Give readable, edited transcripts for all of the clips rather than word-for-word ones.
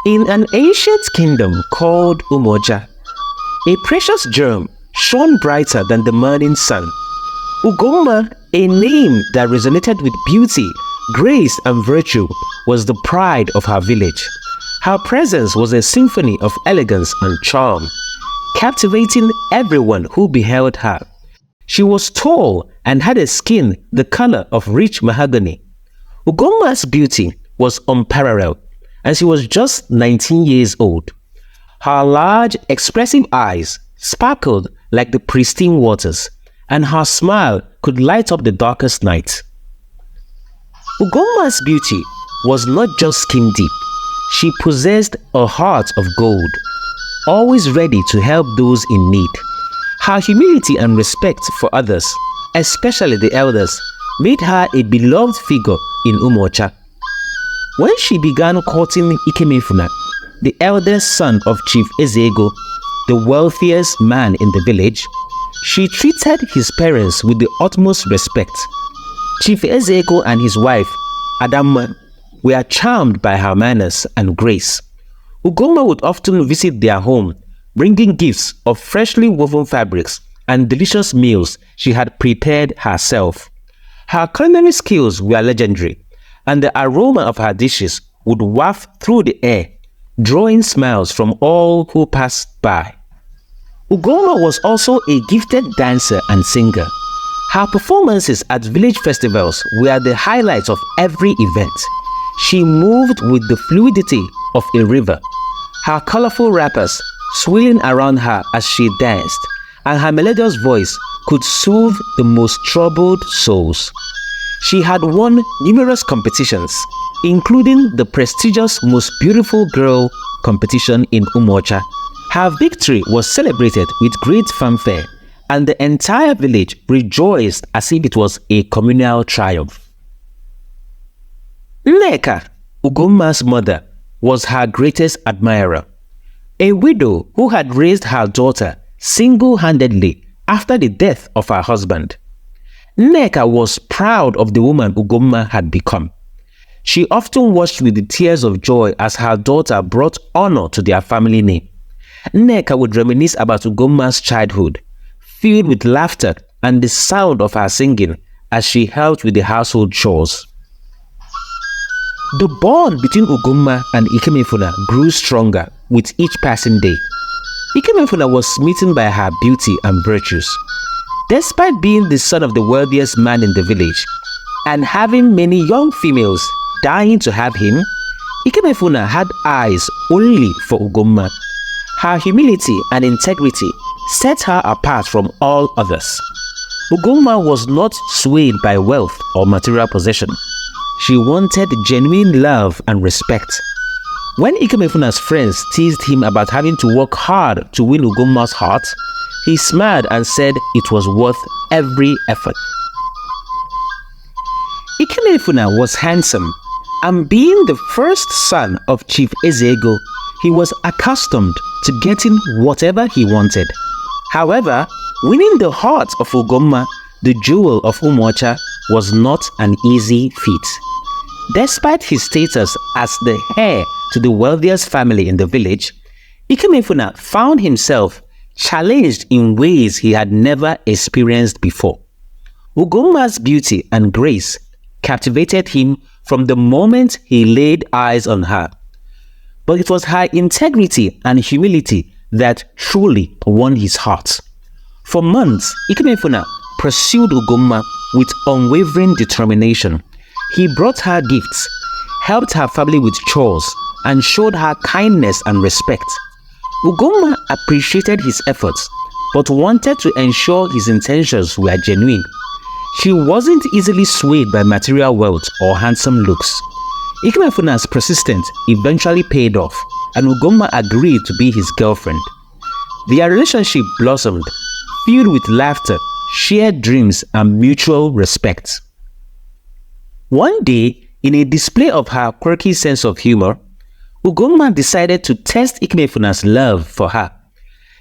In an ancient kingdom called Umoja, a precious germ shone brighter than the morning sun. Ugomma, a name that resonated with beauty, grace, and virtue, was the pride of her village. Her presence was a symphony of elegance and charm, captivating everyone who beheld her. She was tall and had a skin the color of rich mahogany. Ugomma's beauty was unparalleled, and she was just 19 years old. Her large, expressive eyes sparkled like the pristine waters, and her smile could light up the darkest night. Ugomma's beauty was not just skin deep. She possessed a heart of gold, always ready to help those in need. Her humility and respect for others, especially the elders, made her a beloved figure in Umoja. When she began courting Ikemefuna, the eldest son of Chief Ezego, the wealthiest man in the village, she treated his parents with the utmost respect. Chief Ezego and his wife, Adamma, were charmed by her manners and grace. Ugomma would often visit their home, bringing gifts of freshly woven fabrics and delicious meals she had prepared herself. Her culinary skills were legendary, and the aroma of her dishes would waft through the air, drawing smiles from all who passed by. Ugomma was also a gifted dancer and singer. Her performances at village festivals were the highlights of every event. She moved with the fluidity of a river, her colorful wrappers swirling around her as she danced, and her melodious voice could soothe the most troubled souls. She had won numerous competitions, including the prestigious Most Beautiful Girl competition in Umoja. Her victory was celebrated with great fanfare, and the entire village rejoiced as if it was a communal triumph. Nneka, Ugomma's mother, was her greatest admirer. A widow who had raised her daughter single-handedly after the death of her husband. Nneka was proud of the woman Ugomma had become. She often watched with the tears of joy as her daughter brought honor to their family name. Nneka would reminisce about Ugomma's childhood, filled with laughter and the sound of her singing as she helped with the household chores. The bond between Ugomma and Ikemefuna grew stronger with each passing day. Ikemefuna was smitten by her beauty and virtues. Despite being the son of the wealthiest man in the village and having many young females dying to have him, Ikemefuna had eyes only for Ugomma. Her humility and integrity set her apart from all others. Ugomma was not swayed by wealth or material possession. She wanted genuine love and respect. When Ikemefuna's friends teased him about having to work hard to win Ugomma's heart, he smiled and said it was worth every effort. Ikemefuna was handsome, and being the first son of Chief Ezego, he was accustomed to getting whatever he wanted. However, winning the heart of Ugomma, the jewel of Umoja, was not an easy feat. Despite his status as the heir to the wealthiest family in the village, Ikemefuna found himself challenged in ways he had never experienced before. Ugomma's beauty and grace captivated him from the moment he laid eyes on her. But it was her integrity and humility that truly won his heart. For months, Ikemefuna pursued Ugomma with unwavering determination. He brought her gifts, helped her family with chores, and showed her kindness and respect. Ugomma appreciated his efforts, but wanted to ensure his intentions were genuine. She wasn't easily swayed by material wealth or handsome looks. Ikemefuna's persistence eventually paid off, and Ugomma agreed to be his girlfriend. Their relationship blossomed, filled with laughter, shared dreams, and mutual respect. One day, in a display of her quirky sense of humor, Ugomma decided to test Ikemefuna's love for her.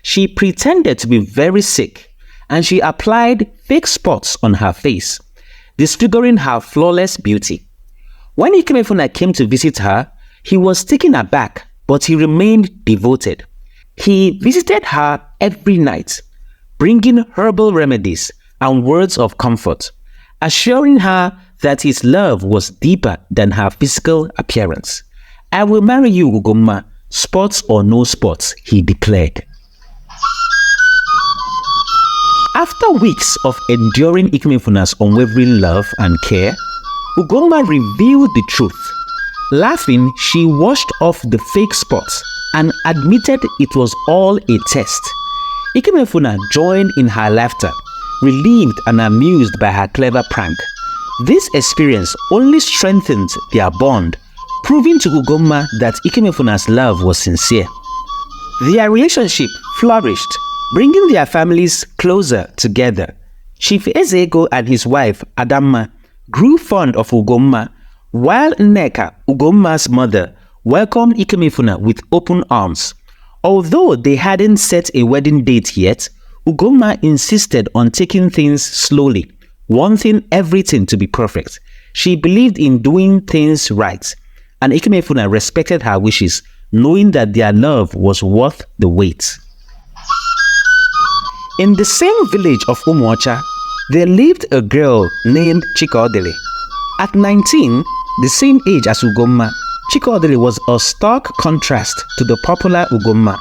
She pretended to be very sick, and she applied fake spots on her face, disfiguring her flawless beauty. When Ikemefuna came to visit her, he was taken aback, but he remained devoted. He visited her every night, bringing herbal remedies and words of comfort, assuring her that his love was deeper than her physical appearance. "I will marry you, Ugomma, spots or no spots," he declared. After weeks of enduring Ikemefuna's unwavering love and care, Ugomma revealed the truth. Laughing, she washed off the fake spots and admitted it was all a test. Ikemefuna joined in her laughter, relieved and amused by her clever prank. This experience only strengthened their bond, proving to Ugomma that Ikemefuna's love was sincere. Their relationship flourished, bringing their families closer together. Chief Ezego and his wife, Adamma, grew fond of Ugomma, while Nneka, Ugomma's mother, welcomed Ikemefuna with open arms. Although they hadn't set a wedding date yet, Ugomma insisted on taking things slowly, wanting everything to be perfect. She believed in doing things right, and Ikemefuna respected her wishes, knowing that their love was worth the wait. In the same village of Umuocha, there lived a girl named Chikodili. At 19, the same age as Ugomma, Chikodili was a stark contrast to the popular Ugomma,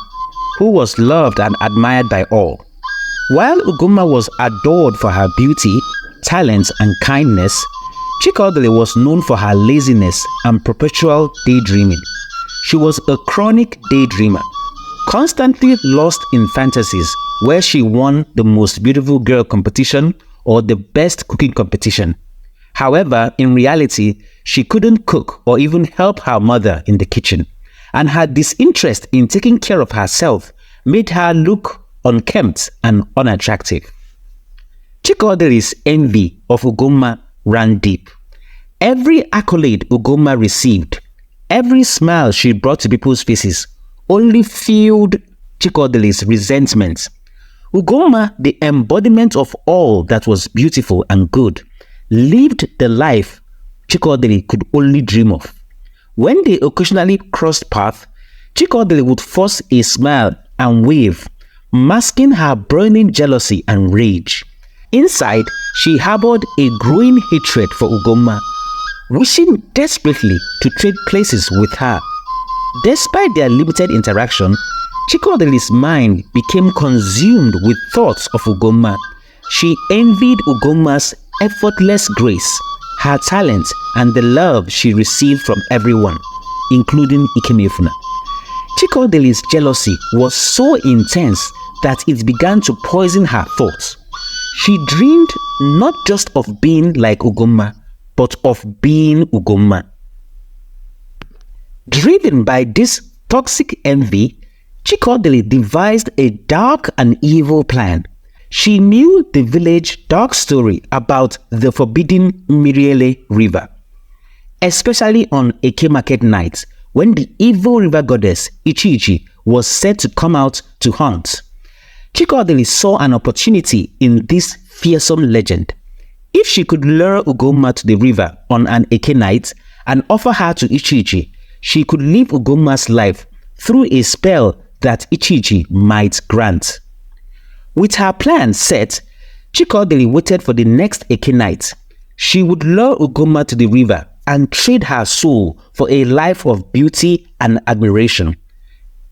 who was loved and admired by all. While Ugomma was adored for her beauty, talent, and kindness, Chikodili was known for her laziness and perpetual daydreaming. She was a chronic daydreamer, constantly lost in fantasies where she won the most beautiful girl competition or the best cooking competition. However, in reality, she couldn't cook or even help her mother in the kitchen, and her disinterest in taking care of herself made her look unkempt and unattractive. Chikodili's envy of Ugomma ran deep. Every accolade Ugomma received, every smile she brought to people's faces, only fueled Chikodili's resentment. Ugomma, the embodiment of all that was beautiful and good, lived the life Chikodili could only dream of. When they occasionally crossed paths, Chikodili would force a smile and wave, masking her burning jealousy and rage. Inside, she harbored a growing hatred for Ugomma, wishing desperately to trade places with her. Despite their limited interaction, Chikodili's mind became consumed with thoughts of Ugomma. She envied Ugomma's effortless grace, her talent, and the love she received from everyone, including Ikemefuna. Chikodili's jealousy was so intense that it began to poison her thoughts. She dreamed not just of being like Ugomma, but of being Ugomma. Driven by this toxic envy, Chikodili devised a dark and evil plan. She knew the village dark story about the forbidden Mmwo river, especially on Eke market nights when the evil river goddess Ichichi was said to come out to hunt. Chikodili saw an opportunity in this fearsome legend. If she could lure Ugomma to the river on an Eke night and offer her to Ichichi, she could live Ugomma's life through a spell that Ichichi might grant. With her plan set, Chikodili waited for the next Eke night. She would lure Ugomma to the river and trade her soul for a life of beauty and admiration.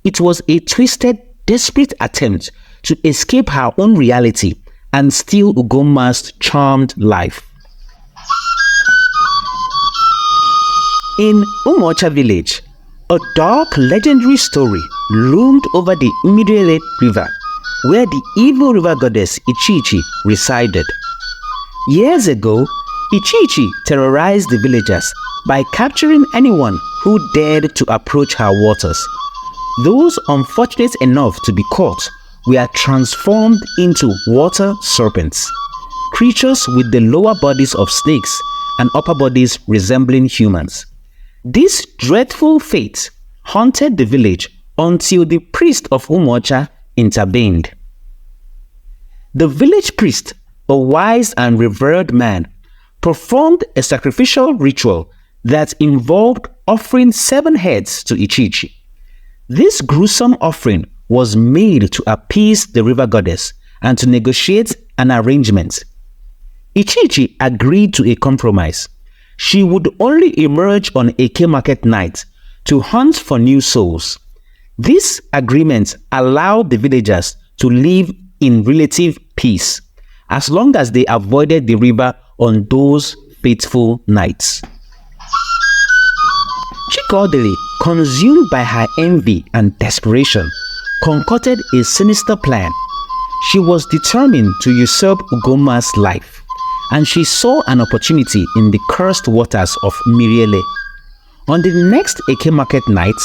It was a twisted, desperate attempt to escape her own reality and steal Ugomma's charmed life. In Umuocha village, a dark legendary story loomed over the Mmwo river, where the evil river goddess Ichichi resided. Years ago, Ichichi terrorized the villagers by capturing anyone who dared to approach her waters. Those unfortunate enough to be caught were transformed into water serpents. creatures with the lower bodies of snakes and upper bodies resembling humans. This dreadful fate haunted the village until the priest of Umuocha intervened. The village priest, a wise and revered man, performed a sacrificial ritual that involved offering 7 heads to Ichichi. This gruesome offering was made to appease the river goddess and to negotiate an arrangement. Ichichi agreed to a compromise. She would only emerge on Eke market night to hunt for new souls. This agreement allowed the villagers to live in relative peace as long as they avoided the river on those fateful nights. Chukwu, consumed by her envy and desperation, concocted a sinister plan. She was determined to usurp Ugomma's life, and she saw an opportunity in the cursed waters of Mmwo. On the next Eke market night,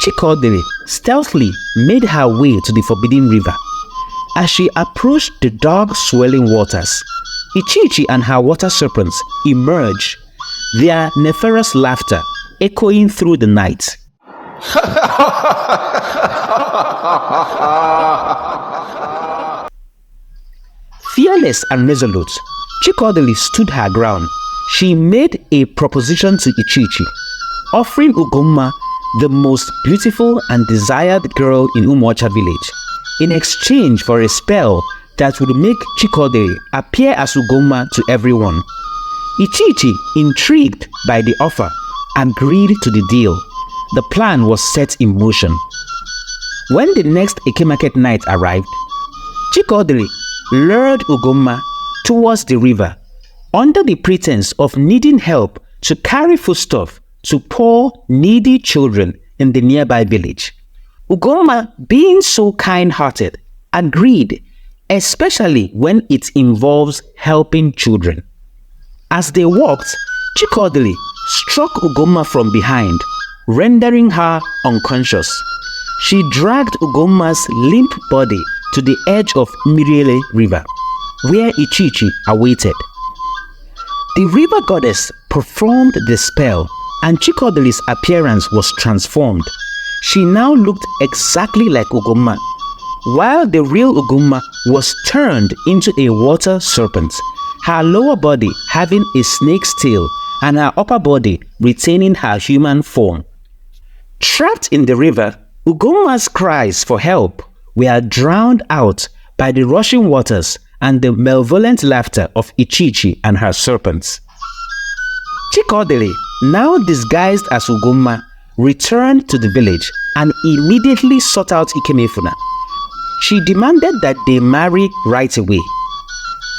Chukwu stealthily made her way to the Forbidden River. As she approached the dark swelling waters, Ichichi and her water serpents emerged, their nefarious laughter echoing through the night. Fearless and resolute, Chukwu stood her ground. She made a proposition to Ichichi, offering Ugomma, the most beautiful and desired girl in Umuocha village, in exchange for a spell that would make Chukwu appear as Ugomma to everyone. Ichichi, intrigued by the offer, agreed to the deal. The plan was set in motion. When the next Eke market night arrived, Chukwu lured Ugomma towards the river under the pretense of needing help to carry foodstuff to poor, needy children in the nearby village. Ugomma, being so kind-hearted, agreed, especially when it involves helping children. As they walked, Chukwu struck Ugomma from behind, rendering her unconscious. She dragged Ugomma's limp body to the edge of Mmwo River, where Ichichi awaited. The river goddess performed the spell, and Chukwu's appearance was transformed. She now looked exactly like Ugomma, while the real Ugomma was turned into a water serpent, her lower body having a snake's tail and her upper body retaining her human form. Trapped in the river, Ugomma's cries for help were drowned out by the rushing waters and the malevolent laughter of Ichichi and her serpents. Chukwu, now disguised as Ugomma, returned to the village and immediately sought out Ikemefuna. She demanded that they marry right away,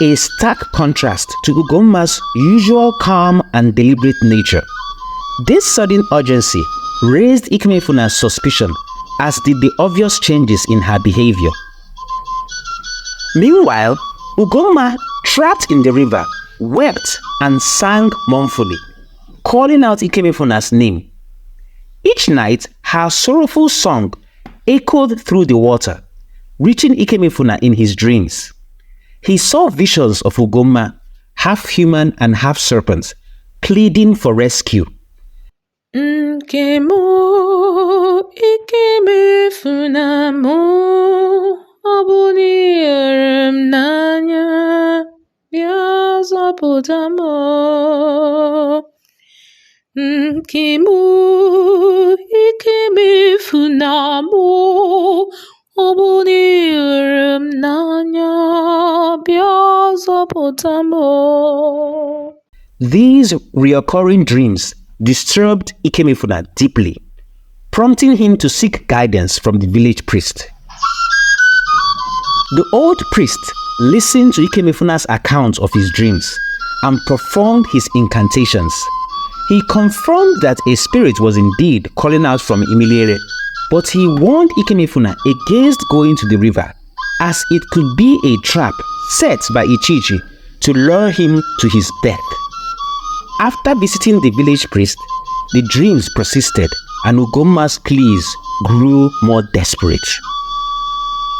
a stark contrast to Ugomma's usual calm and deliberate nature. This sudden urgency raised Ikemefuna's suspicion, as did the obvious changes in her behavior. Meanwhile, Ugomma, trapped in the river, wept and sang mournfully, calling out Ikemefuna's name. Each night, her sorrowful song echoed through the water, reaching Ikemefuna in his dreams. He saw visions of Ugomma, half human and half serpent, pleading for rescue. Nkemo Ikemefuna mo abunirim nanya biazapota mo. Nkemo Ikemefuna mo abunirim nanya biazapota mo. These recurring dreams disturbed Ikemefuna deeply, prompting him to seek guidance from the village priest. The old priest listened to Ikemefuna's account of his dreams and performed his incantations. He confirmed that a spirit was indeed calling out from Mmwo, but he warned Ikemefuna against going to the river, as it could be a trap set by Ichichi to lure him to his death. After visiting the village priest, the dreams persisted and Ugomma's pleas grew more desperate.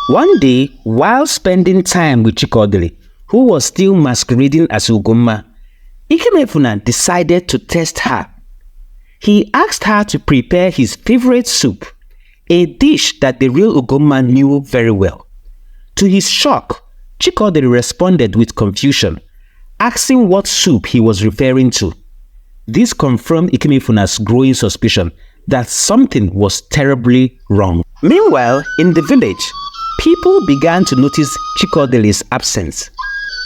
One day, while spending time with Chukwu, who was still masquerading as Ugomma, Ikemefuna decided to test her. He asked her to prepare his favorite soup, a dish that the real Ugomma knew very well. To his shock, Chikodere responded with confusion, asking what soup he was referring to. This confirmed Ikemefuna's growing suspicion that something was terribly wrong. Meanwhile, in the village, people began to notice Chikodere's absence,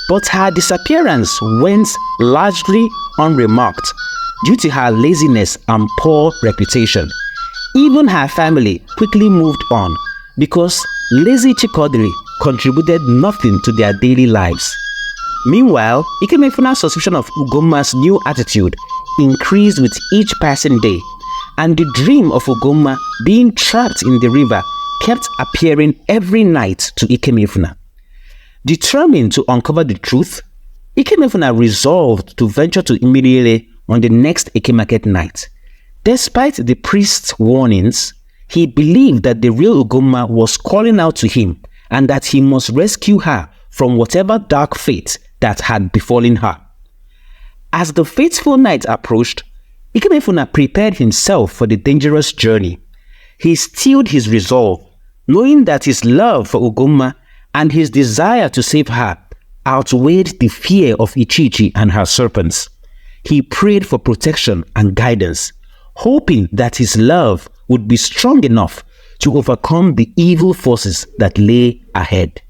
but her disappearance went largely unremarked due to her laziness and poor reputation. Even her family quickly moved on because lazy Chikodere contributed nothing to their daily lives. Meanwhile, Ikemefuna's suspicion of Ugomma's new attitude increased with each passing day, and the dream of Ugomma being trapped in the river kept appearing every night to Ikemefuna. Determined to uncover the truth, Ikemefuna resolved to venture to Idemili on the next Eke market night. Despite the priest's warnings, he believed that the real Ugomma was calling out to him and that he must rescue her from whatever dark fate that had befallen her. As the fateful night approached, Ikemefuna prepared himself for the dangerous journey. He steeled his resolve, knowing that his love for Ugomma and his desire to save her outweighed the fear of Ichichi and her serpents. He prayed for protection and guidance, hoping that his love would be strong enough to overcome the evil forces that lay ahead.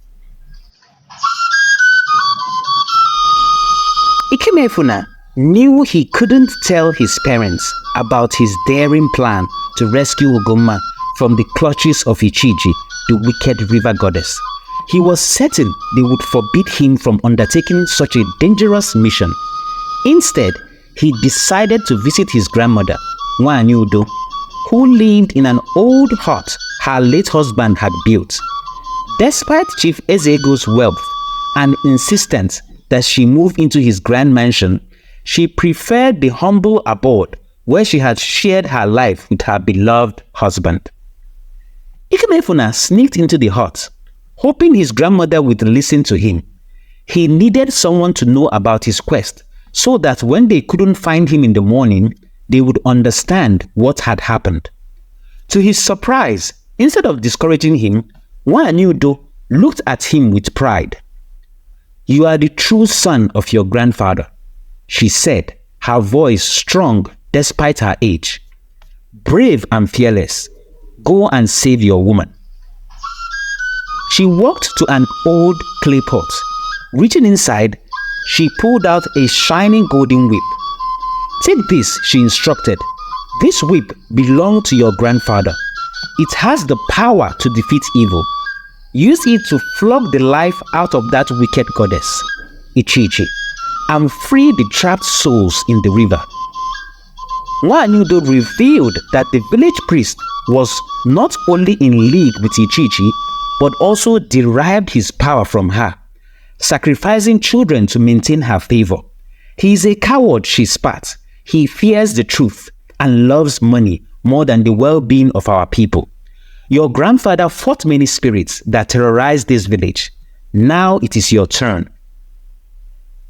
Ikemefuna knew he couldn't tell his parents about his daring plan to rescue Ugomma from the clutches of Ichichi, the wicked river goddess. He was certain they would forbid him from undertaking such a dangerous mission. Instead, he decided to visit his grandmother, Nwanyudo, who lived in an old hut her late husband had built. Despite Chief Ezego's wealth and insistence that she move into his grand mansion, she preferred the humble abode where she had shared her life with her beloved husband. Ikemefuna sneaked into the hut, hoping his grandmother would listen to him. He needed someone to know about his quest so that when they couldn't find him in the morning, they would understand what had happened. To his surprise, instead of discouraging him, Nwanyudo looked at him with pride. "You are the true son of your grandfather," she said, her voice strong despite her age. "Brave and fearless, go and save your woman." She walked to an old clay pot. Reaching inside, she pulled out a shining golden whip. "Take this," she instructed. "This whip belonged to your grandfather. It has the power to defeat evil. Use it to flog the life out of that wicked goddess, Ichichi, and free the trapped souls in the river." Nwanyudo revealed that the village priest was not only in league with Ichichi, but also derived his power from her, sacrificing children to maintain her favor. "He is a coward," she spat. "He fears the truth and loves money more than the well-being of our people. Your grandfather fought many spirits that terrorized this village. Now it is your turn."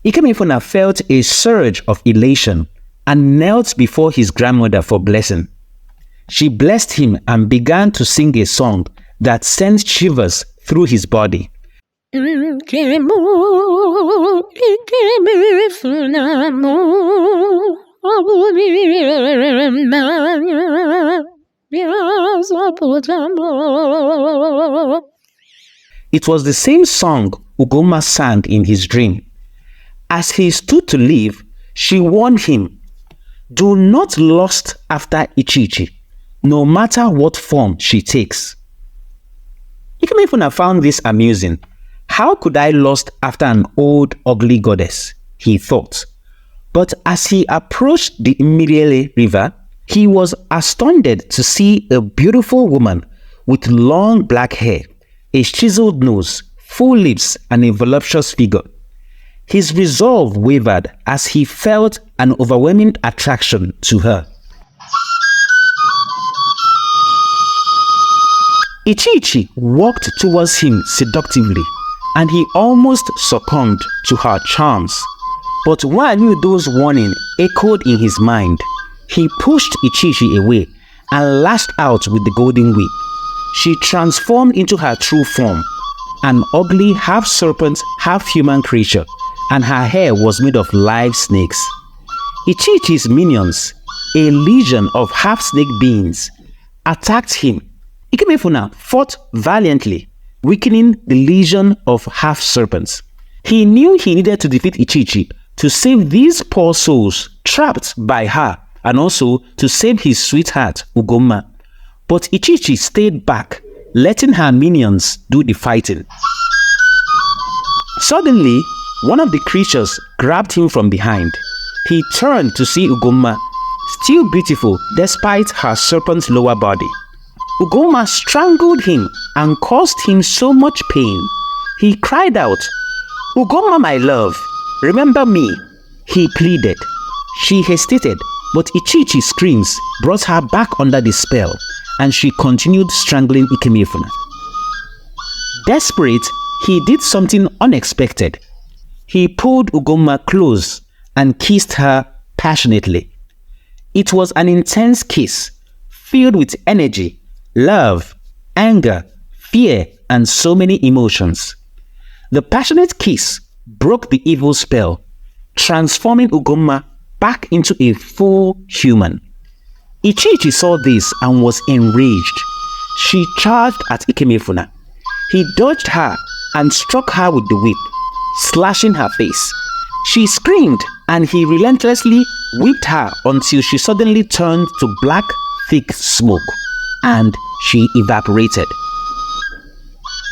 Ikemefuna felt a surge of elation and knelt before his grandmother for blessing. She blessed him and began to sing a song that sent shivers through his body. It was the same song Ugomma sang in his dream. As he stood to leave, she warned him, "Do not lust after Ichichi, no matter what form she takes." Ikemefuna found this amusing. "How could I lust after an old, ugly goddess?" he thought. But as he approached the Idemili river, he was astounded to see a beautiful woman with long black hair, a chiseled nose, full lips, and a voluptuous figure. His resolve wavered as he felt an overwhelming attraction to her. Ichichi walked towards him seductively and he almost succumbed to her charms. But Nwanyudo's warning echoed in his mind. He pushed Ichichi away and lashed out with the golden whip. She transformed into her true form, an ugly half-serpent, half-human creature, and her hair was made of live snakes. Ichichi's minions, a legion of half-snake beings, attacked him. Ikemefuna fought valiantly, weakening the legion of half-serpents. He knew he needed to defeat Ichichi to save these poor souls trapped by her, and also to save his sweetheart, Ugomma. But Ichichi stayed back, letting her minions do the fighting. Suddenly, one of the creatures grabbed him from behind. He turned to see Ugomma, still beautiful despite her serpent's lower body. Ugomma strangled him and caused him so much pain. He cried out, "Ugomma, my love, remember me," he pleaded. She hesitated, but Ichichi's screams brought her back under the spell, and she continued strangling Ikemefuna. Desperate, he did something unexpected. He pulled Ugomma close and kissed her passionately. It was an intense kiss, filled with energy, love, anger, fear, and so many emotions. The passionate kiss broke the evil spell, transforming Ugomma back into a full human. Ichichi saw this and was enraged. She charged at Ikemefuna. He dodged her and struck her with the whip, slashing her face. She screamed and he relentlessly whipped her until she suddenly turned to black, thick smoke, and she evaporated.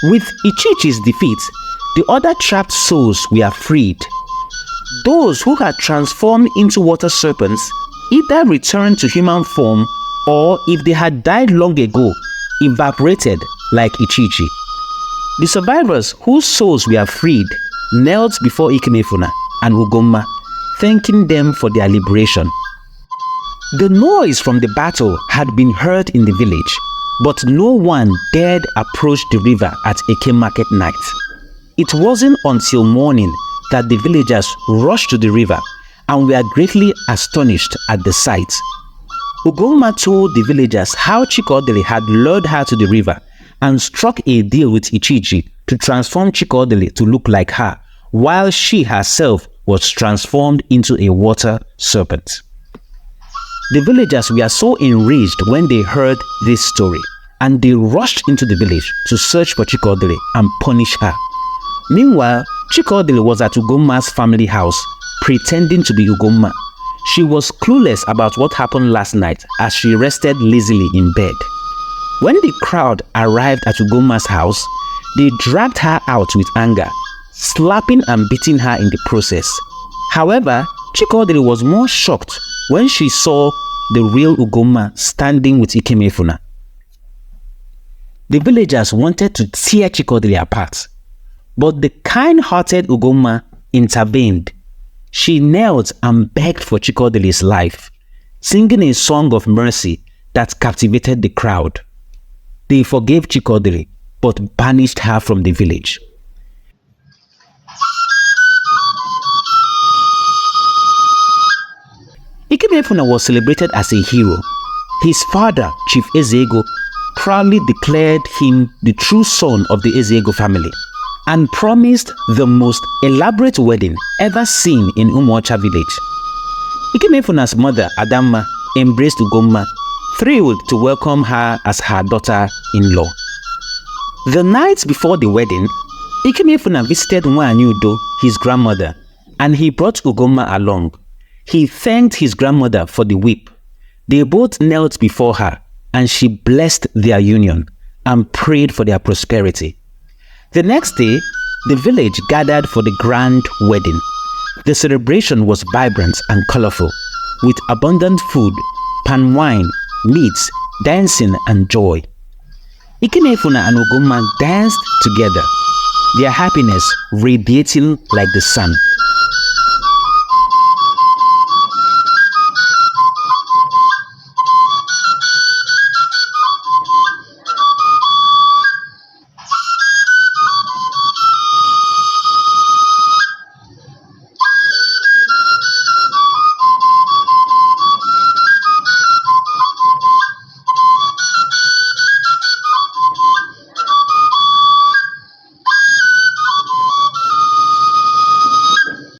With Ichichi's defeat, the other trapped souls were freed. Those who had transformed into water serpents either returned to human form, or if they had died long ago, evaporated like Ichichi. The survivors whose souls were freed knelt before Ikemefuna and Ugomma, thanking them for their liberation. The noise from the battle had been heard in the village, but no one dared approach the river at Eke market night. It wasn't until morning that the villagers rushed to the river and were greatly astonished at the sight. Ugomma told the villagers how Chikodere had lured her to the river and struck a deal with Ichichi to transform Chikodere to look like her, while she herself was transformed into a water serpent. The villagers were so enraged when they heard this story, and they rushed into the village to search for Chikodere and punish her. Meanwhile, Chikodere was at Ugomma's family house, pretending to be Ugomma. She was clueless about what happened last night as she rested lazily in bed. When the crowd arrived at Ugomma's house, they dragged her out with anger, slapping and beating her in the process. However, Chikodere was more shocked when she saw the real Ugomma standing with Ikemefuna. The villagers wanted to tear Chikodere apart, but the kind-hearted Ugomma intervened. She knelt and begged for Chikodere's life, singing a song of mercy that captivated the crowd. They forgave Chikodere, but banished her from the village. Ikemefuna was celebrated as a hero. His father, Chief Ezego, proudly declared him the true son of the Ezego family and promised the most elaborate wedding ever seen in Umuocha village. Ikemefuna's mother, Adamma, embraced Ugomma, thrilled to welcome her as her daughter-in-law. The night before the wedding, Ikemefuna visited Nwanyudo, his grandmother, and he brought Ugomma along. He thanked his grandmother for the whip. They both knelt before her, and she blessed their union and prayed for their prosperity. The next day, the village gathered for the grand wedding. The celebration was vibrant and colorful, with abundant food, palm wine, meats, dancing, and joy. Ikemefuna and Ugomma danced together, their happiness radiating like the sun.